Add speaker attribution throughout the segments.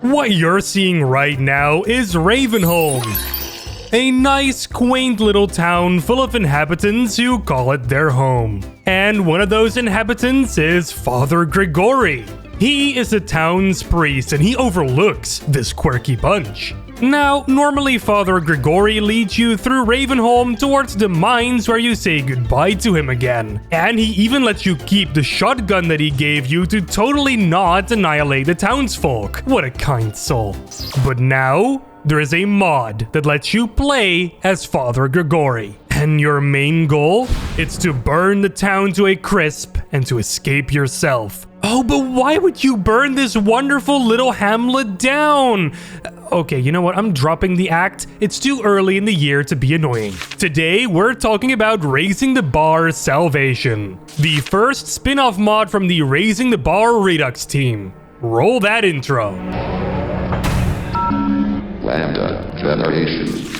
Speaker 1: What you're seeing right now is Ravenholm, a nice, quaint little town full of inhabitants who call it their home. And one of those inhabitants is Father Grigori. He is the town's priest and he overlooks this quirky bunch. Now, normally Father Grigori leads you through Ravenholm towards the mines where you say goodbye to him again. And he even lets you keep the shotgun that he gave you to totally not annihilate the townsfolk. What a kind soul. But now, there is a mod that lets you play as Father Grigori. And your main goal? It's to burn the town to a crisp and to escape yourself. Oh, but why would you burn this wonderful little hamlet down? Okay, you know what? I'm dropping the act. It's too early in the year to be annoying. Today, we're talking about Raising the Bar Salvation, the first spin-off mod from the Raising the Bar Redux team. Roll that intro.
Speaker 2: LambdaGeneration.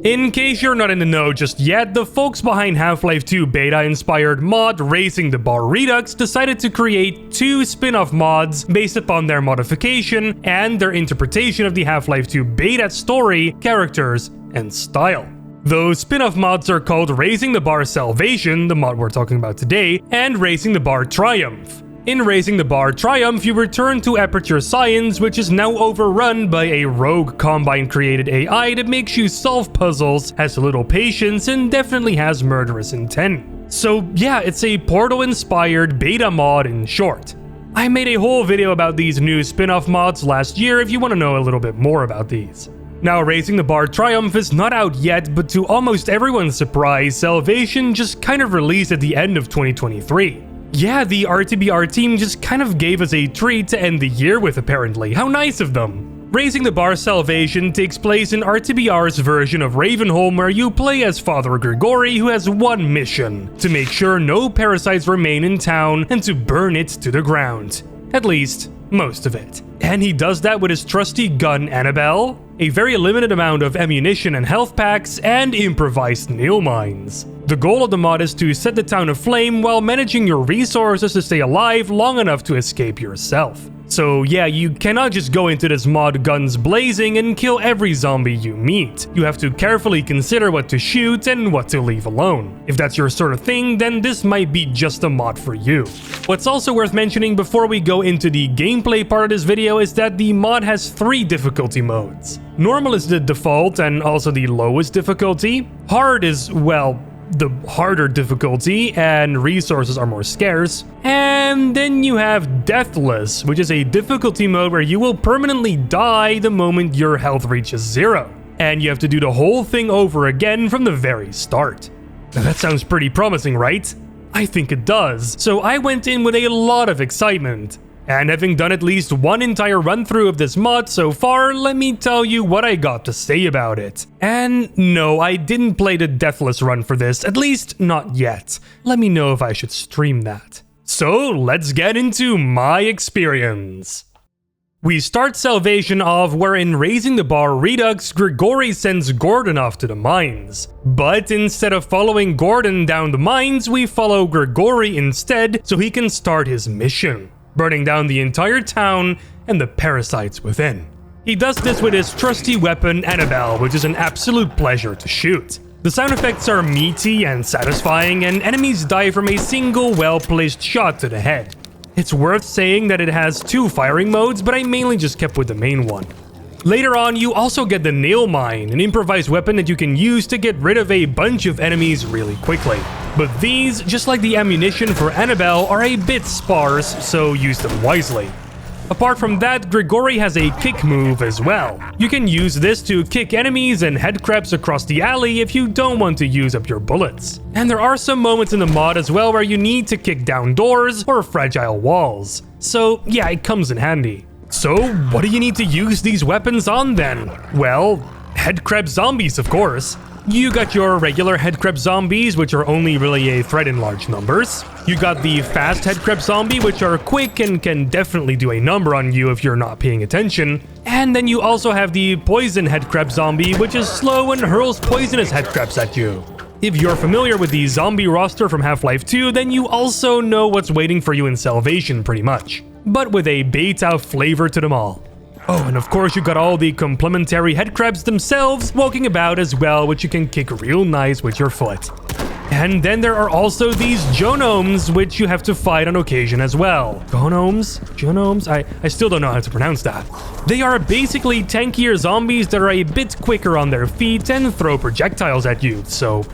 Speaker 1: In case you're not in the know just yet, the folks behind Half-Life 2 beta-inspired mod Raising the Bar Redux decided to create two spin-off mods based upon their modification and their interpretation of the Half-Life 2 beta story, characters, and style. Those spin-off mods are called Raising the Bar Salvation, the mod we're talking about today, and Raising the Bar Triumph. In Raising the Bar Triumph, you return to Aperture Science, which is now overrun by a rogue Combine-created AI that makes you solve puzzles, has little patience, and definitely has murderous intent. So yeah, it's a Portal-inspired beta mod in short. I made a whole video about these new spin-off mods last year if you want to know a little bit more about these. Now, Raising the Bar Triumph is not out yet, but to almost everyone's surprise, Salvation just kind of released at the end of 2023. Yeah, the RTBR team just kind of gave us a treat to end the year with apparently. How nice of them. Raising the Bar Salvation takes place in RTBR's version of Ravenholm, where you play as Father Grigori, who has one mission: to make sure no parasites remain in town and to burn it to the ground. At least, most of it. And he does that with his trusty gun Annabelle, a very limited amount of ammunition and health packs, and improvised nail mines. The goal of the mod is to set the town aflame while managing your resources to stay alive long enough to escape yourself. So yeah, you cannot just go into this mod guns blazing and kill every zombie you meet. You have to carefully consider what to shoot and what to leave alone. If that's your sort of thing, then this might be just a mod for you. What's also worth mentioning before we go into the gameplay part of this video is that the mod has 3 difficulty modes. Normal is the default and also the lowest difficulty. Hard is, well, the harder difficulty, and resources are more scarce. And then you have Deathless, which is a difficulty mode where you will permanently die the moment your health reaches 0. And you have to do the whole thing over again from the very start. Now that sounds pretty promising, right? I think it does. So I went in with a lot of excitement. And having done at least one entire run-through of this mod so far, let me tell you what I got to say about it. And no, I didn't play the Deathless run for this, at least not yet. Let me know if I should stream that. So let's get into my experience. We start Salvation off where in Raising the Bar Redux, Grigori sends Gordon off to the mines. But instead of following Gordon down the mines, we follow Grigori instead so he can start his mission: burning down the entire town and the parasites within. He does this with his trusty weapon Annabelle, which is an absolute pleasure to shoot. The sound effects are meaty and satisfying, and enemies die from a single well-placed shot to the head. It's worth saying that it has 2 firing modes, but I mainly just kept with the main one. Later on, you also get the Nail Mine, an improvised weapon that you can use to get rid of a bunch of enemies really quickly. But these, just like the ammunition for Annabelle, are a bit sparse, so use them wisely. Apart from that, Grigori has a kick move as well. You can use this to kick enemies and headcrabs across the alley if you don't want to use up your bullets. And there are some moments in the mod as well where you need to kick down doors or fragile walls. So yeah, it comes in handy. So what do you need to use these weapons on then? Well, headcrab zombies, of course. You got your regular headcrab zombies, which are only really a threat in large numbers. You got the fast headcrab zombie, which are quick and can definitely do a number on you if you're not paying attention. And then you also have the poison headcrab zombie, which is slow and hurls poisonous headcrabs at you. If you're familiar with the zombie roster from Half-Life 2, then you also know what's waiting for you in Salvation pretty much, but with a beta flavor to them all. Oh, and of course you got all the complementary headcrabs themselves walking about as well, which you can kick real nice with your foot. And then there are also these Jonomes, which you have to fight on occasion as well. Jonomes? I still don't know how to pronounce that. They are basically tankier zombies that are a bit quicker on their feet and throw projectiles at you, so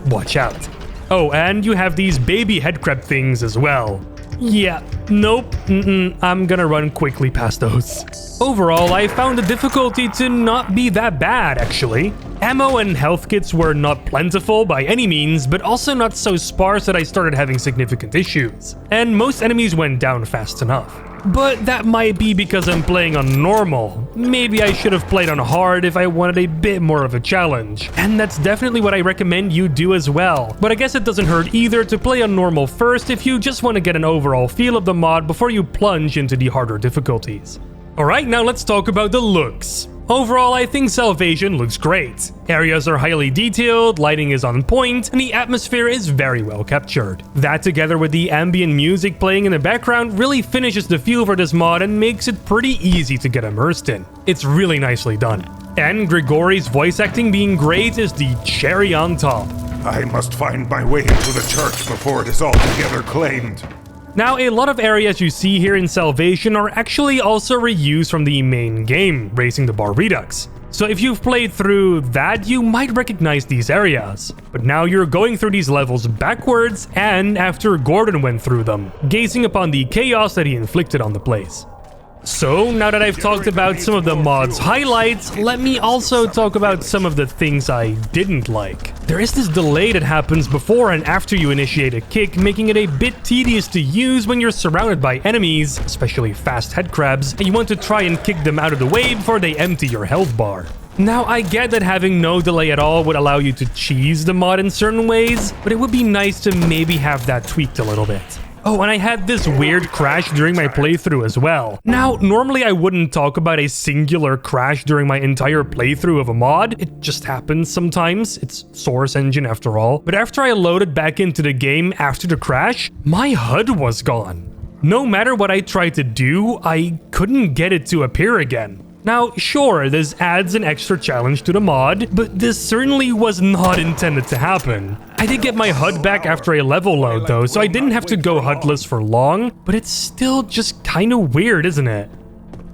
Speaker 1: watch out. Oh, and you have these baby headcrab things as well. Yeah, nope, I'm gonna run quickly past those. Overall, I found the difficulty to not be that bad, actually. Ammo and health kits were not plentiful by any means, but also not so sparse that I started having significant issues. And most enemies went down fast enough. But that might be because I'm playing on normal. Maybe I should have played on hard if I wanted a bit more of a challenge. And that's definitely what I recommend you do as well. But I guess it doesn't hurt either to play on normal first if you just want to get an overall feel of the mod before you plunge into the harder difficulties. Alright, now let's talk about the looks. Overall, I think Salvation looks great. Areas are highly detailed, lighting is on point, and the atmosphere is very well captured. That together with the ambient music playing in the background really finishes the feel for this mod and makes it pretty easy to get immersed in. It's really nicely done. And Grigori's voice acting being great is the cherry on top.
Speaker 2: I must find my way into the church before it is altogether claimed.
Speaker 1: Now, a lot of areas you see here in Salvation are actually also reused from the main game, Raising the Bar Redux. So if you've played through that, you might recognize these areas. But now you're going through these levels backwards and after Gordon went through them, gazing upon the chaos that he inflicted on the place. So, now that I've talked about some of the mod's highlights, let me also talk about some of the things I didn't like. There is this delay that happens before and after you initiate a kick, making it a bit tedious to use when you're surrounded by enemies, especially fast headcrabs, and you want to try and kick them out of the way before they empty your health bar. Now, I get that having no delay at all would allow you to cheese the mod in certain ways, but it would be nice to maybe have that tweaked a little bit. Oh, and I had this weird crash during my playthrough as well. Now, normally I wouldn't talk about a singular crash during my entire playthrough of a mod. It just happens sometimes. It's Source Engine after all. But after I loaded back into the game after the crash, my HUD was gone. No matter what I tried to do, I couldn't get it to appear again. Now, sure, this adds an extra challenge to the mod, but this certainly was not intended to happen. I did get my HUD back after a level load though, so I didn't have to go HUDless for long, but it's still just kinda weird, isn't it?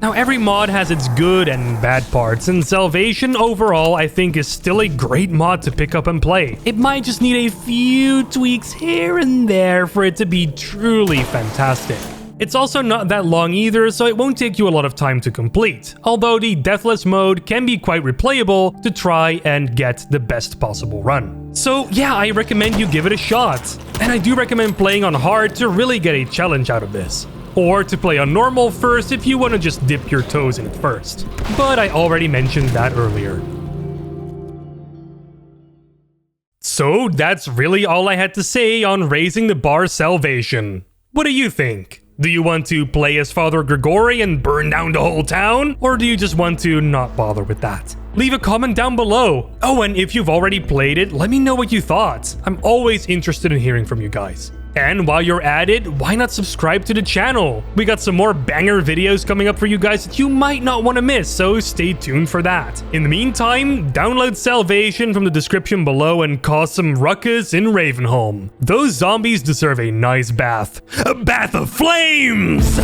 Speaker 1: Now, every mod has its good and bad parts, and Salvation overall I think is still a great mod to pick up and play. It might just need a few tweaks here and there for it to be truly fantastic. It's also not that long either, so it won't take you a lot of time to complete, although the deathless mode can be quite replayable to try and get the best possible run. So yeah, I recommend you give it a shot. And I do recommend playing on hard to really get a challenge out of this. Or to play on normal first if you want to just dip your toes in it first. But I already mentioned that earlier. So that's really all I had to say on Raising the Bar Salvation. What do you think? Do you want to play as Father Grigori and burn down the whole town? Or do you just want to not bother with that? Leave a comment down below. Oh, and if you've already played it, let me know what you thought. I'm always interested in hearing from you guys. And while you're at it, why not subscribe to the channel? We got some more banger videos coming up for you guys that you might not want to miss, so stay tuned for that. In the meantime, download Salvation from the description below and cause some ruckus in Ravenholm. Those zombies deserve a nice bath. A bath of flames!